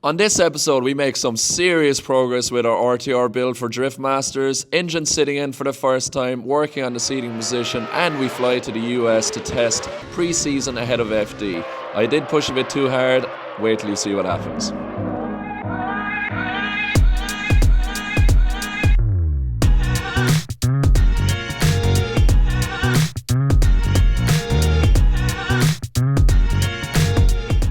On this episode, we make some serious progress with our RTR build for Drift Masters, engine sitting in for the first time, working on the seating position, and we fly to the US to test pre-season ahead of FD. I did push a bit too hard, wait till you see what happens.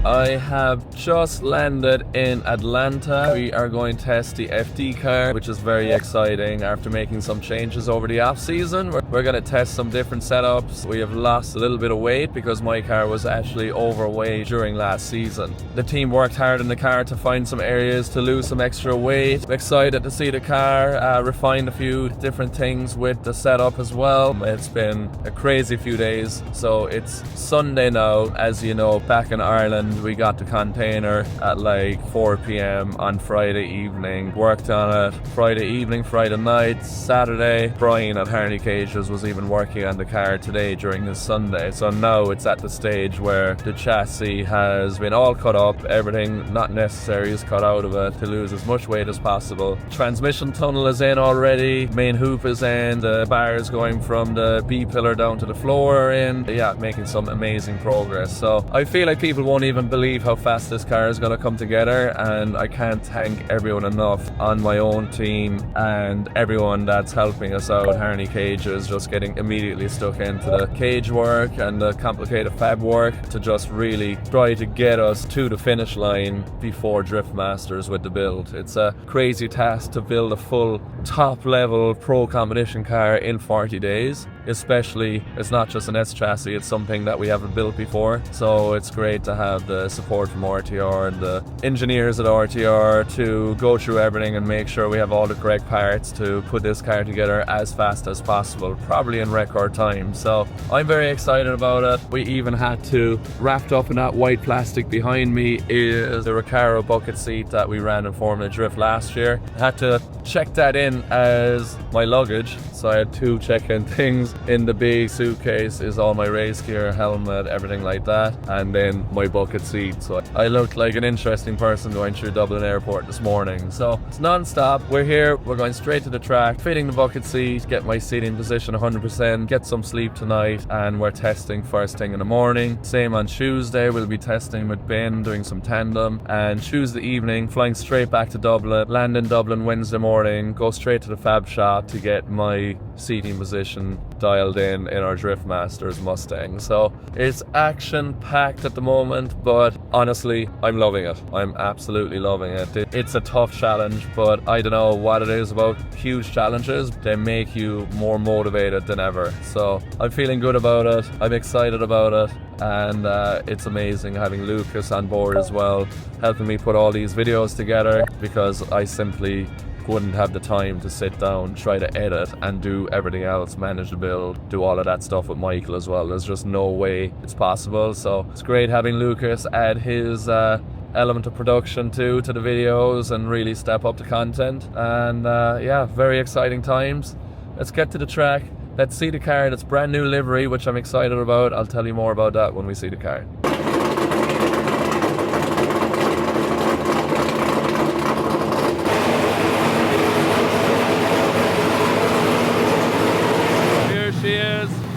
I have just landed in Atlanta. We are going to test the FD car, which is very exciting. After making some changes over the off season, we're going to test some different setups. We have lost a little bit of weight because my car was actually overweight during last season. The team worked hard in the car to find some areas to lose some extra weight. I'm excited to see the car, refine a few different things with the setup as well. It's been a crazy few days. So it's Sunday now. As you know, back in Ireland, we got the container at like 4 p.m. on Friday evening. Worked on it Friday evening, Friday night, Saturday. Brian at Harney Cages was even working on the car today during his Sunday. So now it's at the stage where the chassis has been all cut up. Everything not necessary is cut out of it to lose as much weight as possible. Transmission tunnel is in already. Main hoop is in. The bars going from the B pillar down to the floor are in. Yeah, making some amazing progress. So I feel like people won't even believe how fast this car is going to come together, and I can't thank everyone enough on my own team and everyone that's helping us out. Harney Cages just getting immediately stuck into the cage work and the complicated fab work to just really try to get us to the finish line before Drift Masters with the build. It's a crazy task to build a full top level pro competition car in 40 days. Especially, it's not just an S chassis, it's something that we haven't built before. So it's great to have the support from RTR and the engineers at RTR to go through everything and make sure we have all the correct parts to put this car together as fast as possible, probably in record time. So I'm very excited about it. We even had to, wrapped up in that white plastic behind me is the Recaro bucket seat that we ran in Formula Drift last year. I had to check that in as my luggage, so I had two check-in things. In the big suitcase is all my race gear, helmet, everything like that, and then my bucket seat. So I looked like an interesting person going through Dublin Airport this morning. So it's non-stop. We're here, we're going straight to the track, fitting the bucket seat, get my seating position 100%, get some sleep tonight, and we're testing first thing in the morning. Same on Tuesday, we'll be testing with Ben, doing some tandem, and Tuesday evening, flying straight back to Dublin, land in Dublin Wednesday morning, go straight to the fab shop to get my seating position dialed in our Drift Masters Mustang. So it's action packed at the moment, but honestly I'm loving it. I'm absolutely loving it. It's a tough challenge, but I don't know what it is about huge challenges. They make you more motivated than ever. So I'm feeling good about it, I'm excited about it, and it's amazing having Lucas on board as well, helping me put all these videos together, because I simply wouldn't have the time to sit down, try to edit and do everything else, manage the build, do all of that stuff with Michael as well. There's just no way it's possible. So it's great having Lucas add his element of production to the videos and really step up the content. And yeah, very exciting times. Let's get to the track. Let's see the car. It's brand new livery, which I'm excited about. I'll tell you more about that when we see the car.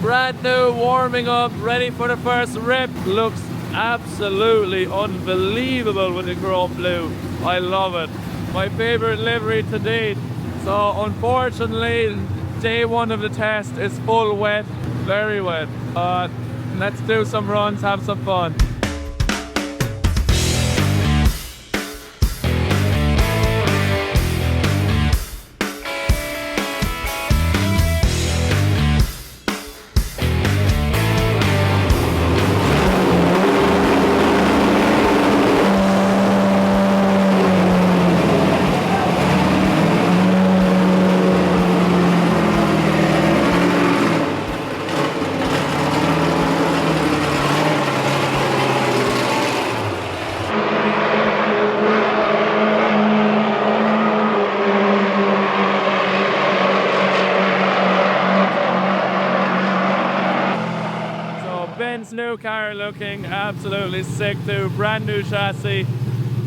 Brand new, warming up, ready for the first rip. Looks absolutely unbelievable with the chrome blue. I love it. My favorite livery to date. So unfortunately, day one of the test is full wet, very wet. But let's do some runs, have some fun. New car looking absolutely sick too, brand new chassis,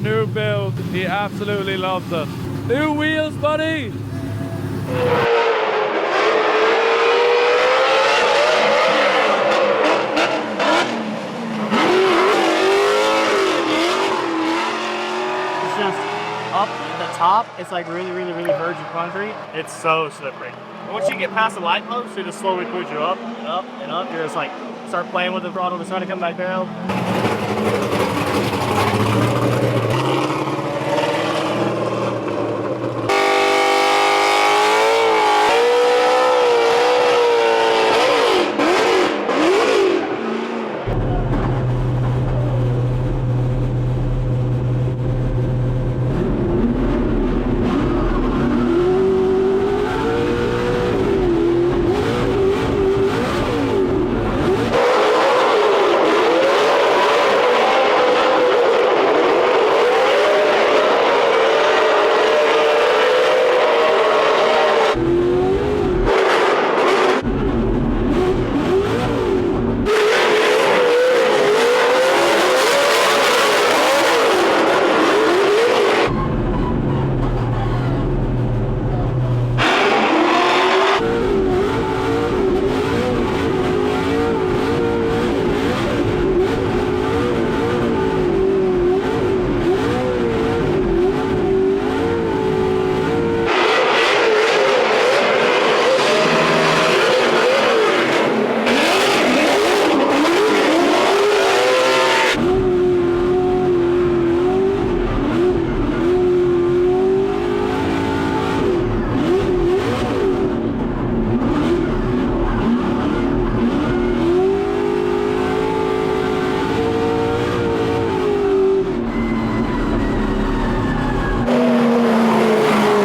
new build. He absolutely loves it. New wheels, buddy! Up the top, it's like really virgin concrete. It's so slippery. Once you get past the light post, it just slowly push you up and up and up. You're just like, start playing with the throttle to try to come back down.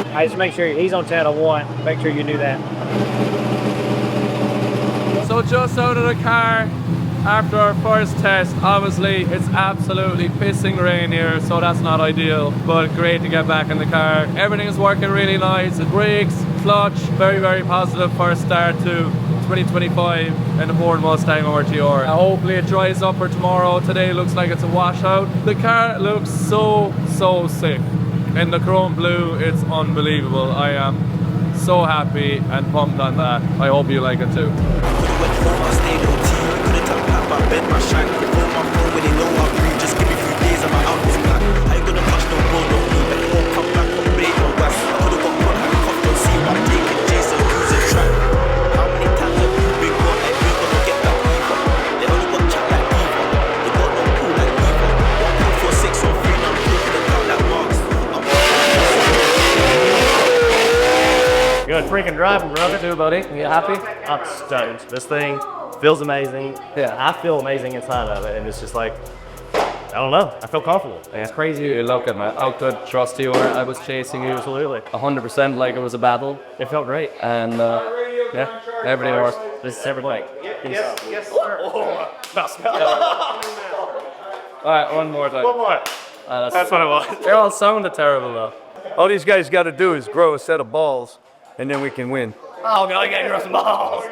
I just make sure he's on channel 1. Make sure you do that. So just out of the car after our first test. Obviously it's absolutely pissing rain here, so that's not ideal, but great to get back in the car. Everything is working really nice. The brakes, clutch, very positive first start to 2025 in the Ford Mustang RTR. Hopefully it dries up for tomorrow. Today looks like it's a washout. The car looks so sick. In the chrome blue, it's unbelievable. I am so happy and pumped on that. I hope you like it too. Good freaking driving, brother. Too, buddy. You happy? I'm stoked. This thing feels amazing. Yeah. I feel amazing inside of it, and it's just like, I don't know. I feel comfortable. Yeah. It's crazy you look at me. How good trust you were. I was chasing you. Absolutely. 100% like it was a battle. It felt great. And yeah, everything worked. This is everything. Yes, sir. Alright, one more time. One more. That's what it was. They all sounded terrible though. All these guys got to do is grow a set of balls, and then we can win. Oh, God, I gotta grow some balls.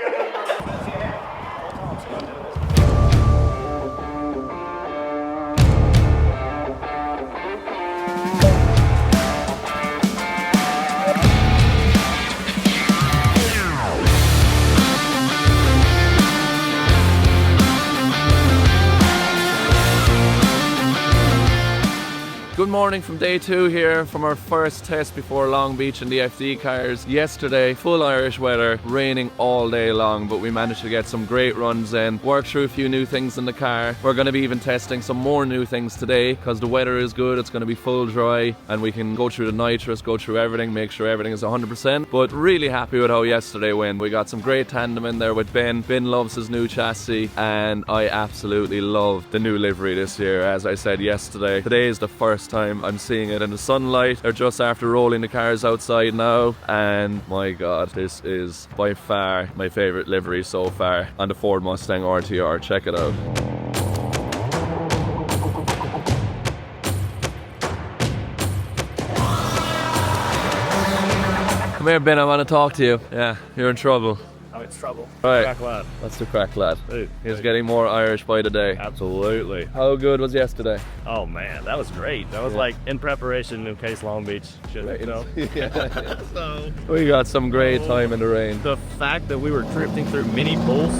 Good morning from day 2 here from our first test before Long Beach in the FD cars. Yesterday, full Irish weather, raining all day long, but we managed to get some great runs in, work through a few new things in the car. We're going to be even testing some more new things today because the weather is good, it's going to be full dry, and we can go through the nitrous, go through everything, make sure everything is 100%. But really happy with how yesterday went. We got some great tandem in there with Ben. Ben loves his new chassis, and I absolutely love the new livery this year. As I said yesterday, today is the first time I'm seeing it in the sunlight. They're just after rolling the cars outside now, and my god, this is by far my favorite livery so far on the Ford Mustang RTR. Check it out. Come here, Ben, I want to talk to you. Yeah, you're in trouble. I'm in trouble. Right. Crack lad. That's the crack, lad. Dude, He's getting more Irish by the day. absolutely. How good was yesterday? Oh man, that was great. That was like in preparation in case Long Beach should, you know. Yeah. So We got some great time in the rain. the fact that we were drifting through mini pools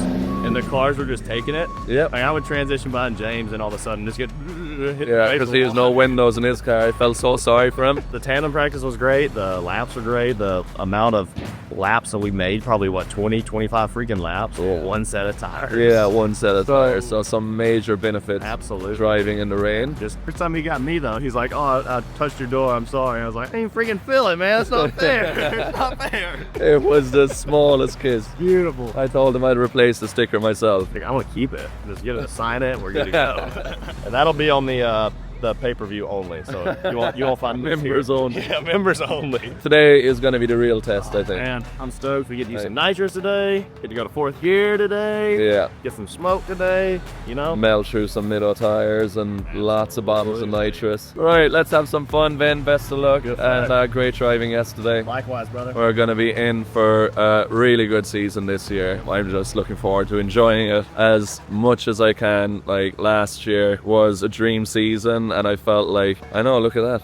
and the cars were just taking it. Yep. Like I would transition behind James and all of a sudden just get hit Yeah, the face because with he has the no wall. windows in his car. I felt so sorry for him. The tandem practice was great. The laps were great. The amount of laps that we made, probably what, 20, 25 freaking laps. One set of tires. Yeah, one set of tires. So some major benefits. Absolutely. Driving in the rain. Just first time he got me though, he's like, "Oh, I touched your door. I'm sorry." I was like, "I ain't freaking feel it, man. That's not fair. It's not fair." It was the smallest kiss. Beautiful. I told him I'd replace the sticker myself. Like, I want to keep it. Just get it to sign it. And we're good to go. And that'll be on the pay-per-view only. So you won't find this Members here. only. Yeah, members only. Today is going to be the real test, I think. Man, I'm stoked. We get to use some nitrous today. Get to go to fourth gear today. Yeah. Get some smoke today. You know. Melt through some Middo tires and lots of bottles of nitrous. Right, let's have some fun, Ben. Best of luck. Good And great driving yesterday. Likewise, brother. We're going to be in for a really good season this year. I'm just looking forward to enjoying it as much as I can. Like last year was a dream season and I felt like, I know, look at that.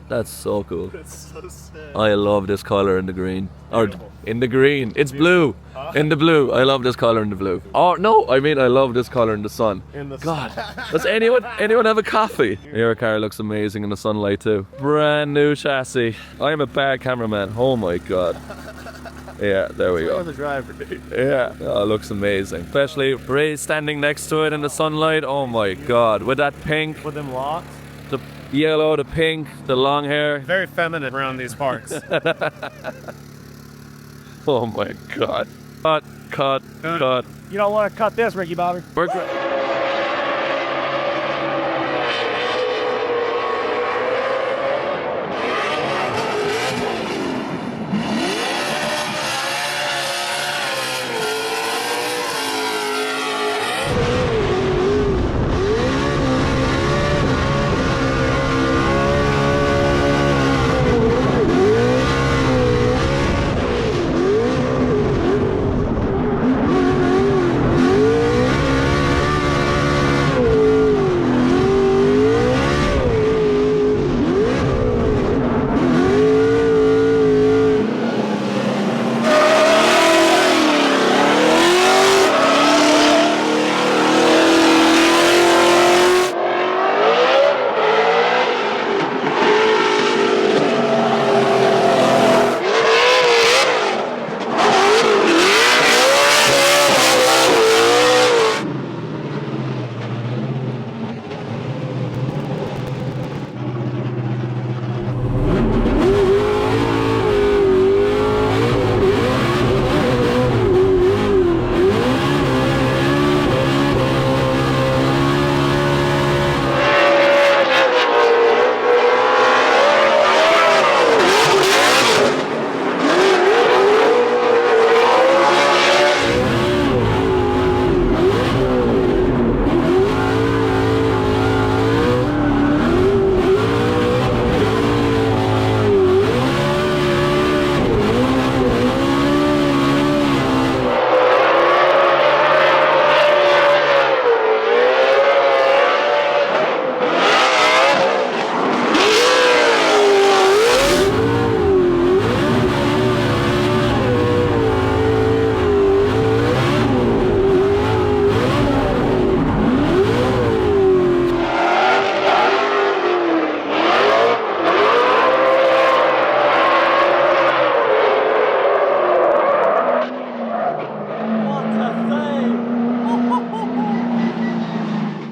That's so cool. That's so sick. I love this color in the green. Or Beautiful. in the green. It's blue. In the blue. I love this color in the blue. Oh no, I mean I love this color in the sun. In the God, does anyone have a coffee? Your car looks amazing in the sunlight too. Brand new chassis. I am a bad cameraman. Oh my god. Yeah, there we You're go. the driver, dude. Yeah, oh, it looks amazing. Especially Ray standing next to it in the sunlight. Oh my god, with that pink, With them locks. the yellow, the pink, the long hair. Very feminine around these parts. Oh my god. Cut. You don't want to cut this, Ricky Bobby. We're great.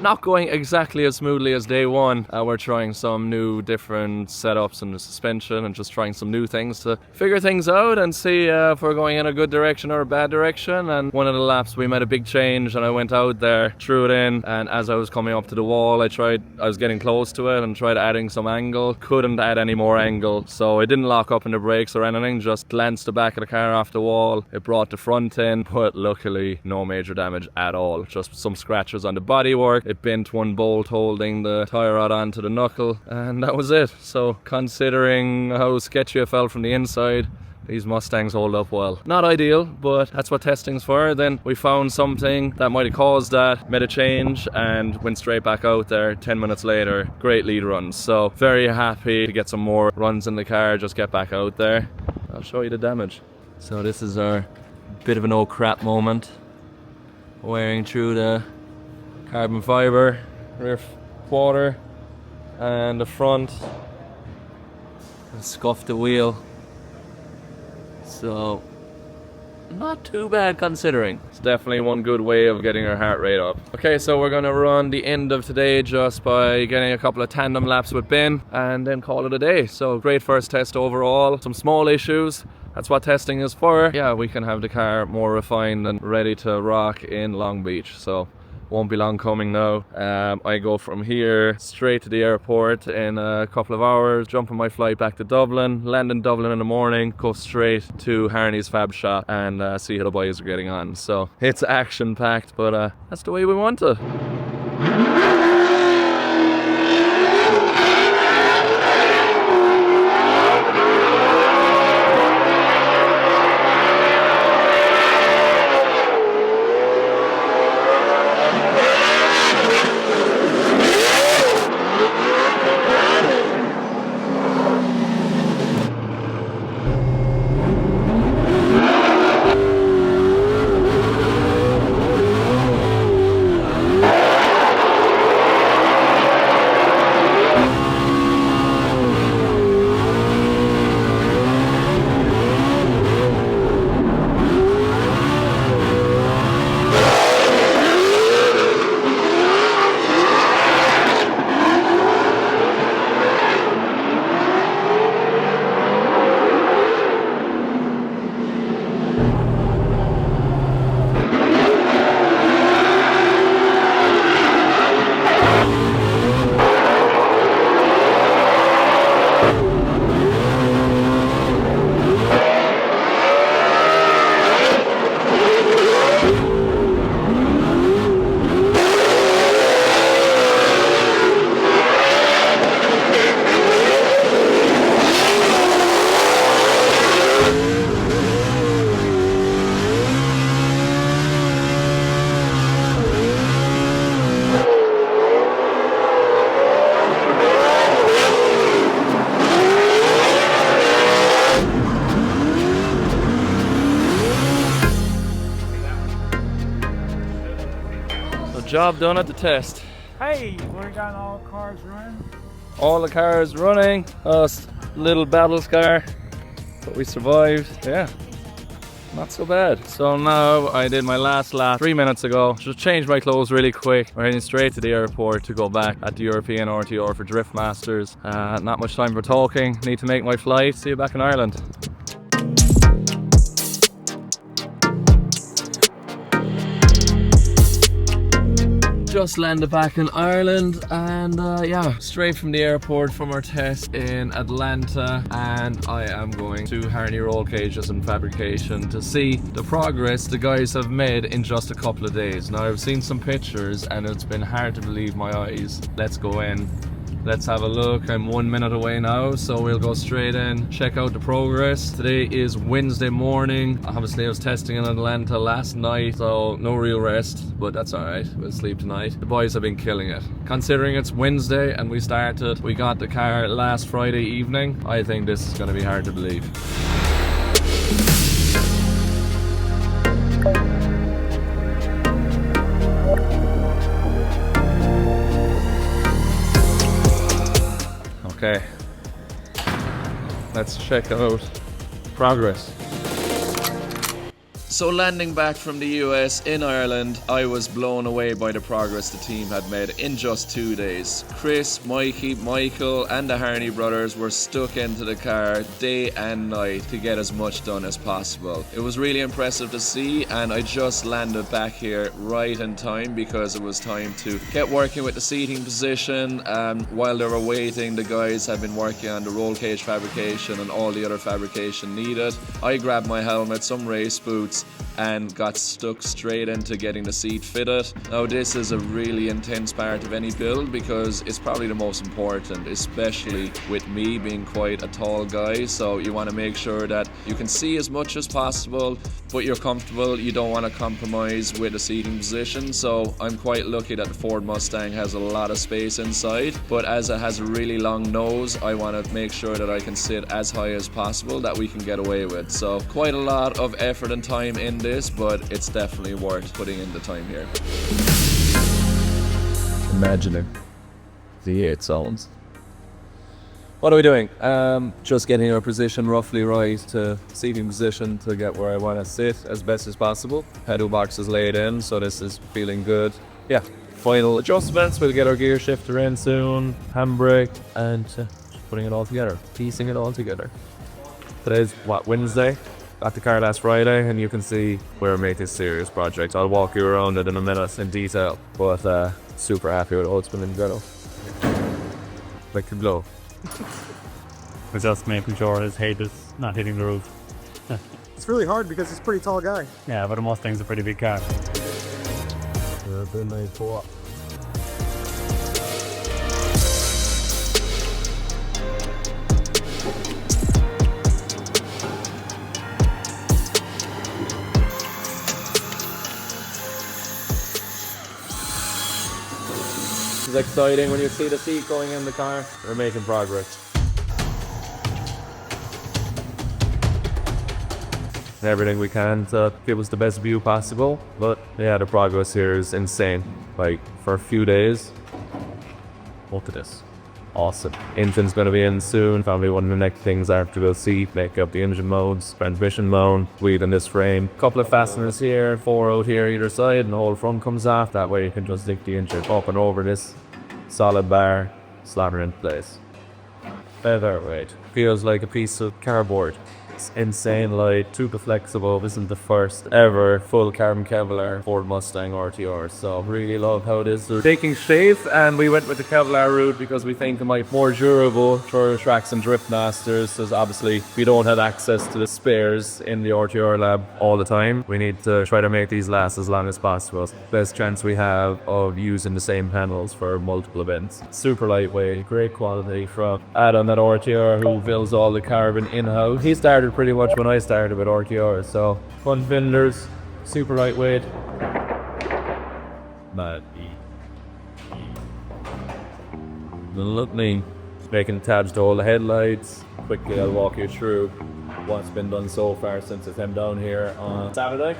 Not going exactly as smoothly as day one. We're trying some new different setups in the suspension and just trying some new things to figure things out and see if we're going in a good direction or a bad direction. And one of the laps we made a big change and I went out there, threw it in, and as I was coming up to the wall I was getting close to it and tried adding some angle. Couldn't add any more angle, so it didn't lock up in the brakes or anything, just glanced the back of the car off the wall. It brought the front in, but luckily no major damage at all. Just some scratches on the bodywork. It bent one bolt holding the tie rod onto the knuckle, and that was it. So considering how sketchy I felt from the inside, These Mustangs hold up well. Not ideal, but that's what testing's for. Then we found something that might have caused that, made a change and went straight back out there 10 minutes later. Great lead runs. So very happy to get some more runs in the car, just get back out there. I'll show you the damage. So this is our bit of an oh crap moment. Wearing through the carbon fiber, rear quarter and the front. And scuffed the wheel. So, not too bad considering. It's definitely one good way of getting our heart rate up. Okay, so we're gonna run the end of today just by getting a couple of tandem laps with Ben and then call it a day. So great first test overall. Some small issues. That's what testing is for. Yeah, we can have the car more refined and ready to rock in Long Beach. So won't be long coming now. I go from here straight to the airport in a couple of hours, jump on my flight back to Dublin, land in Dublin in the morning, go straight to Harney's fab shop and see how the boys are getting on. So it's action packed, but that's the way we want it. Job done at the test. Hey, we got all cars running. All the cars running. Us little battle scar, but we survived. Yeah, not so bad. So now I did my last lap 3 minutes ago. Just changed my clothes really quick. We're heading straight to the airport to go back at the European RTR for Drift Masters. Not much time for talking. Need to make my flight. See you back in Ireland. Just landed back in Ireland and yeah, straight from the airport from our test in Atlanta, and I am going to Harney roll cages and fabrication to see the progress the guys have made in just a couple of days. Now I've seen some pictures and it's been hard to believe my eyes. Let's go in. Let's have a look. I'm 1 minute away now, so we'll go straight in, check out the progress. Today is Wednesday morning. Obviously I was testing in Atlanta last night, so no real rest, but that's alright. We'll sleep tonight. The boys have been killing it. Considering it's Wednesday and we got the car last Friday evening, I think this is going to be hard to believe. Okay, let's check out progress. So landing back from the US in Ireland, I was blown away by the progress the team had made in just 2 days. Chris, Mikey, Michael and the Harney brothers were stuck into the car day and night to get as much done as possible. It was really impressive to see, and I just landed back here right in time because it was time to get working with the seating position. While they were waiting, the guys had been working on the roll cage fabrication and all the other fabrication needed. I grabbed my helmet, some race boots, and got stuck straight into getting the seat fitted. Now this is a really intense part of any build because it's probably the most important, especially with me being quite a tall guy. So you want to make sure that you can see as much as possible, but you're comfortable. You don't want to compromise with the seating position. So I'm quite lucky that the Ford Mustang has a lot of space inside, but as it has a really long nose, I want to make sure that I can sit as high as possible that we can get away with. So quite a lot of effort and time in this, but it's definitely worth putting in the time here. Imagining the 8 sounds. What are we doing? Just getting our position roughly right to seating position to get where I want to sit as best as possible. Pedal box is laid in, so this is feeling good. Yeah, final adjustments. We'll get our gear shifter in soon, handbrake, and just putting it all together, piecing it all together. Today's what, Wednesday? Got the car last Friday, and you can see we're making this serious project. I'll walk you around it in a minute in detail, but super happy with it. It's been incredible. Like the blow. We're just making sure his head is not hitting the roof. It's really hard because he's a pretty tall guy. Yeah, but a Mustang's a pretty big car. It's exciting when you see the seat going in the car. We're making progress. Everything we can to give us the best view possible, but yeah, the progress here is insane. Like, for a few days, look at this. Awesome. Engine's gonna be in soon. Probably one of the next things after we'll see, make up the engine modes, transmission mode, wheel in this frame. Couple of fasteners here, 4 out here either side, and the whole front comes off. That way you can just stick the engine up and over this solid bar, slot it in place. Featherweight. Feels like a piece of cardboard. It's insane light, super flexible. This is the first ever full carbon Kevlar Ford Mustang RTR, so really love how this is taking shape, and we went with the Kevlar route because we think it might be more durable for tracks and drift masters, because obviously we don't have access to the spares in the RTR lab all the time. We need to try to make these last as long as possible. Best chance we have of using the same panels for multiple events. Super lightweight, great quality from Adam at RTR, who builds all the carbon in-house. He started pretty much when I started with RTR, so front fenders, super lightweight. Mad look neat. Making tabs to all the headlights. Quickly I'll walk you through what's been done so far since I came down here on Saturday.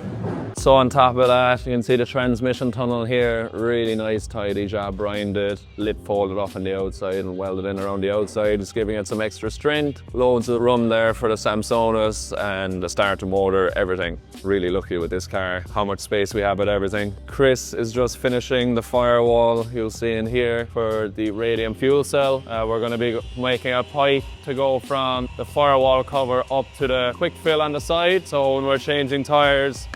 So on top of that, you can see the transmission tunnel here. Really nice, tidy job Brian did. Lip folded off on the outside and welded in around the outside, just giving it some extra strength. Loads of room there for the Samsonus and the starter motor, everything. Really lucky with this car, how much space we have with everything. Chris is just finishing the firewall, you'll see in here, for the radium fuel cell. We're going to be making a pipe to go from the firewall cover up to the quick fill on the side. So when we're changing tires,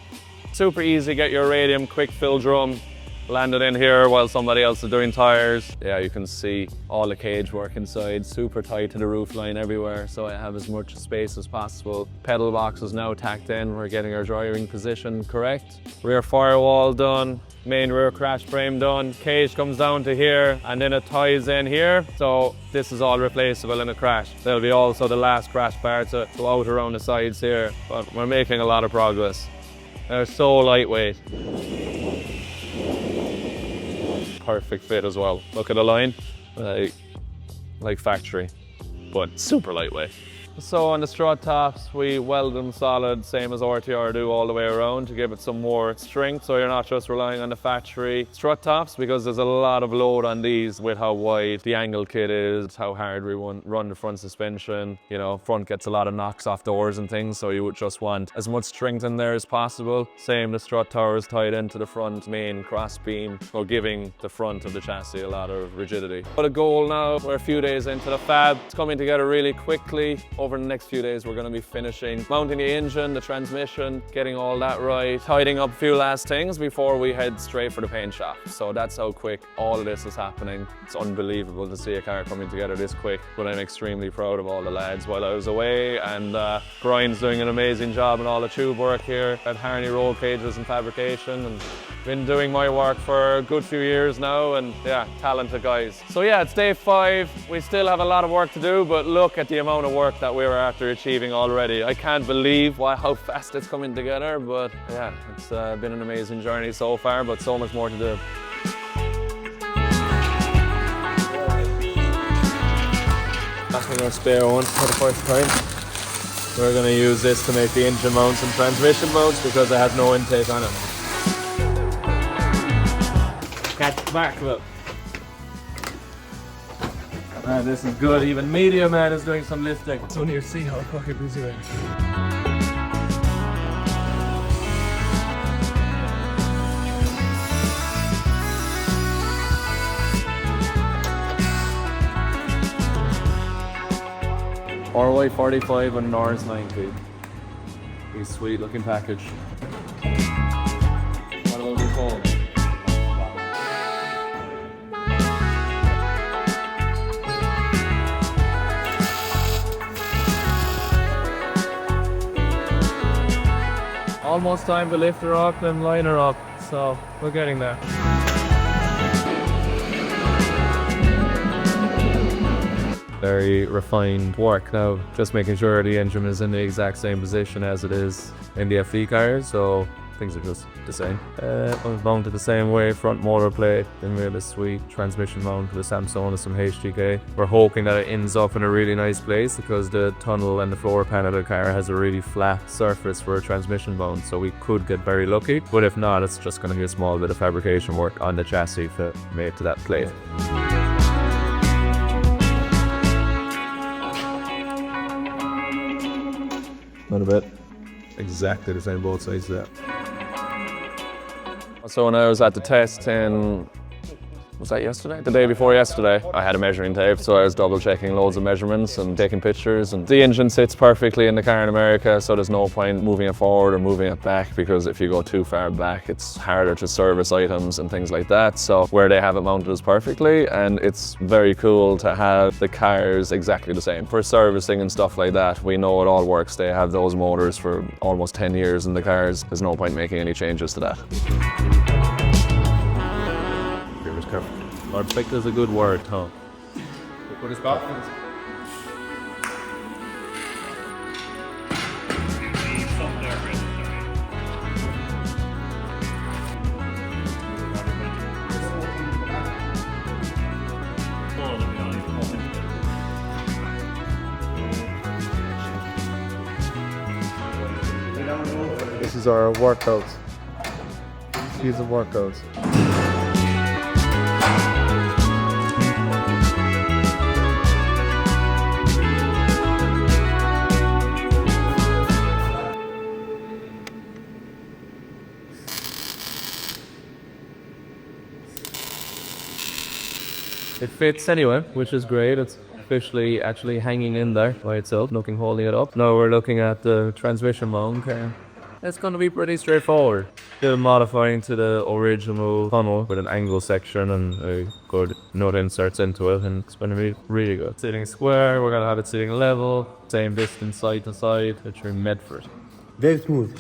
super easy to get your radium quick fill drum landed in here while somebody else is doing tires. Yeah, you can see all the cage work inside, super tight to the roof line everywhere, so I have as much space as possible. Pedal box is now tacked in, we're getting our driving position correct. Rear firewall done, main rear crash frame done, cage comes down to here and then it ties in here, so this is all replaceable in a crash. There'll be also the last crash bar to go out around the sides here, but we're making a lot of progress. They're so lightweight. Perfect fit as well. Look at the line, like factory, but super lightweight. So on the strut tops, we weld them solid, same as RTR do, all the way around to give it some more strength, so you're not just relying on the factory strut tops, because there's a lot of load on these with how wide the angle kit is, how hard we run the front suspension. You know, front gets a lot of knocks off doors and things, so you would just want as much strength in there as possible. Same, the strut tower is tied into the front main cross beam, so giving the front of the chassis a lot of rigidity. But a goal now, we're a few days into the fab. It's coming together really quickly. over the next few days we're going to be finishing mounting the engine, the transmission, getting all that right, tidying up a few last things before we head straight for the paint shop. So that's how quick all of this is happening. It's unbelievable to see a car coming together this quick, but I'm extremely proud of all the lads while I was away, and Brian's doing an amazing job in all the tube work here at Harney roll cages and fabrication, and been doing my work for a good few years now, and yeah, talented guys. So yeah, it's day 5. We still have a lot of work to do, but look at the amount of work that we were after achieving already. I can't believe how fast it's coming together, but yeah, it's been an amazing journey so far, but so much more to do. Passing our spare one for the first time. We're going to use this to make the engine mounts and transmission mounts because it has no intake on it. Catch back, look. Man, this is good. Even Media Man is doing some lifting. It's only to see how fucking busy we are. RY45 and an RS90. These sweet looking package. What will we call? Almost time to lift her up and line her up, so we're getting there. Very refined work now, just making sure the engine is in the exact same position as it is in the FD cars, so things are just the same. Mounted the same way, front motor plate, then we have a sweet transmission mount with a Samsung and some HGK. We're hoping that it ends up in a really nice place because the tunnel and the floor pan of the car has a really flat surface for a transmission mount, so we could get very lucky, but if not, it's just going to be a small bit of fabrication work on the chassis to make to that plate. Not a bit. Exactly the same both sides there. So when I was at the test in, was that yesterday? The day before yesterday, I had a measuring tape, so I was double checking loads of measurements and taking pictures, and the engine sits perfectly in the car in America, so there's no point moving it forward or moving it back, because if you go too far back it's harder to service items and things like that. So where they have it mounted is perfectly, and it's very cool to have the cars exactly the same. For servicing and stuff like that, we know it all works. They have those motors for almost 10 years in the cars. There's no point making any changes to that. Perfect is a good word, huh? What is that? This is our workout. These are workouts. It fits anyway, which is great. It's officially actually hanging in there by itself, nothing holding it up. Now we're looking at the transmission mount. It's going to be pretty straightforward. Still modifying to the original tunnel with an angle section and a good nut inserts into it, and it's going to be really good. Sitting square, we're going to have it sitting level, same distance side to side, it's made for it. Very smooth.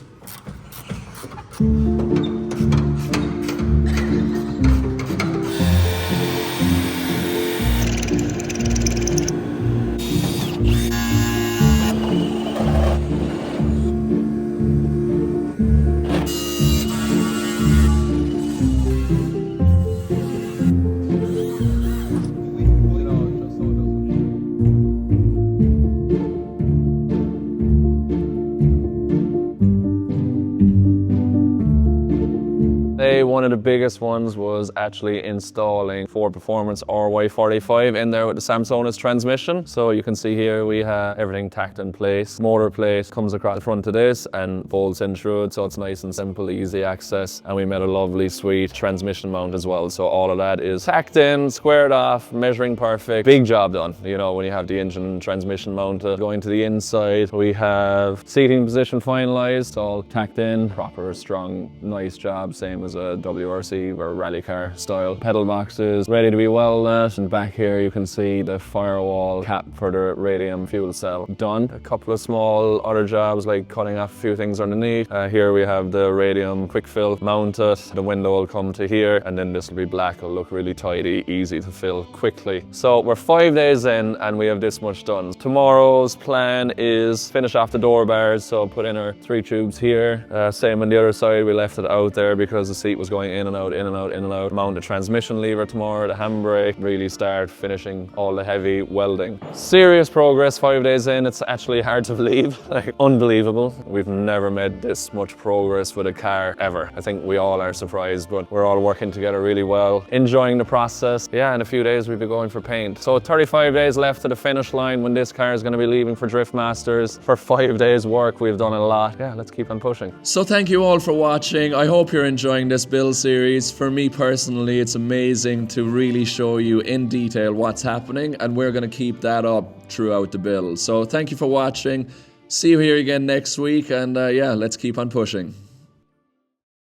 one of the biggest ones was actually installing Ford Performance RY45 in there with the Samsonite transmission. So you can see here we have everything tacked in place. Motor plate comes across the front of this and folds in through it, so it's nice and simple, easy access. And we made a lovely sweet transmission mount as well. So all of that is tacked in, squared off, measuring perfect. Big job done, you know, when you have the engine and transmission mounted. Going to the inside, we have seating position finalized, all tacked in, proper, strong, nice job, same as a WRC or rally car style. Pedal boxes ready to be welded, and back here you can see the firewall cap for the radium fuel cell done. A couple of small other jobs like cutting off a few things underneath. Here we have the radium quick fill mounted. The window will come to here, and then this will be black. It'll look really tidy, easy to fill quickly. So we're 5 days in and we have this much done. Tomorrow's plan is finish off the door bars, so put in our 3 tubes here. Same on the other side, we left it out there because the seat was going in and out, in and out, in and out. Mount the transmission lever tomorrow, the handbrake, really start finishing all the heavy welding. Serious progress 5 days in. It's actually hard to believe, like unbelievable. We've never made this much progress with a car ever. I think we all are surprised, but we're all working together really well, enjoying the process. Yeah, in a few days we'll be going for paint. So 35 days left to the finish line when this car is going to be leaving for Drift Masters. For 5 days work, we've done a lot. Yeah, let's keep on pushing. So thank you all for watching. I hope you're enjoying this build series. For me personally, it's amazing to really show you in detail what's happening, and we're going to keep that up throughout the build. So thank you for watching. See you here again next week, and yeah, let's keep on pushing.